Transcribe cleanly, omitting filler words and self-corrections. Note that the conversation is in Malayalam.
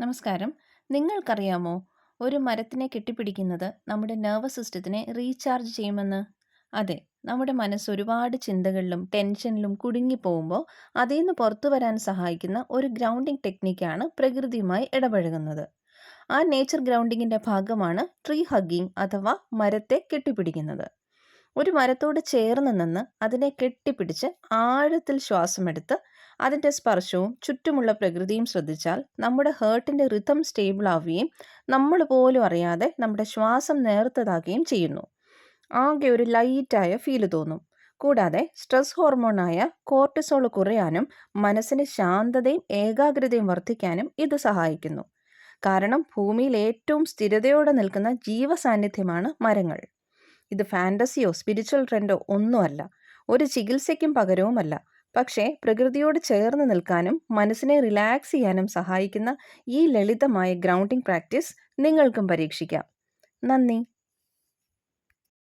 നമസ്കാരം. നിങ്ങൾക്കറിയാമോ, ഒരു മരത്തിനെ കെട്ടിപ്പിടിക്കുന്നത് നമ്മുടെ നെർവസ് സിസ്റ്റത്തിനെ റീചാർജ് ചെയ്യുമെന്ന്? അതെ, നമ്മുടെ മനസ്സ് ഒരുപാട് ചിന്തകളിലും ടെൻഷനിലും കുടുങ്ങിപ്പോകുമ്പോൾ അതിൽ നിന്ന് പുറത്തു വരാൻ സഹായിക്കുന്ന ഒരു ഗ്രൗണ്ടിങ് ടെക്നിക്കാണ് പ്രകൃതിയുമായി ഇടപഴകുന്നത്. ആ നേച്ചർ ഗ്രൗണ്ടിങ്ങിന്റെ ഭാഗമാണ് ട്രീ ഹഗ്ഗിംഗ് അഥവാ മരത്തെ കെട്ടിപ്പിടിക്കുന്നത്. ഒരു മരത്തോട് ചേർന്ന് നിന്ന് അതിനെ കെട്ടിപ്പിടിച്ച് ആഴത്തിൽ ശ്വാസമെടുത്ത് അതിൻ്റെ സ്പർശവും ചുറ്റുമുള്ള പ്രകൃതിയും ശ്രദ്ധിച്ചാൽ നമ്മുടെ ഹേർട്ടിൻ്റെ റിതം സ്റ്റേബിൾ ആവുകയും നമ്മൾ പോലും അറിയാതെ നമ്മുടെ ശ്വാസം നേർത്തതാകുകയും ചെയ്യുന്നു. ആകെ ഒരു ലൈറ്റായ ഫീല് തോന്നും. കൂടാതെ സ്ട്രെസ് ഹോർമോണായ കോർട്ടിസോൾ കുറയാനും മനസ്സിന് ശാന്തതയും ഏകാഗ്രതയും വർദ്ധിക്കാനും ഇത് സഹായിക്കുന്നു. കാരണം ഭൂമിയിൽ ഏറ്റവും സ്ഥിരതയോടെ നിൽക്കുന്ന ജീവസാന്നിധ്യമാണ് മരങ്ങൾ. ഇത് ഫാൻറ്റസിയോ സ്പിരിച്വൽ ട്രെൻഡോ ഒന്നുമല്ല, ഒരു ചികിത്സയ്ക്കും പകരവുമല്ല. പക്ഷേ പ്രകൃതിയോട് ചേർന്ന് നിൽക്കാനും മനസ്സിനെ റിലാക്സ് ചെയ്യാനും സഹായിക്കുന്ന ഈ ലളിതമായ ഗ്രൗണ്ടിംഗ് പ്രാക്ടീസ് നിങ്ങൾക്കും പരീക്ഷിക്കാം. നന്ദി.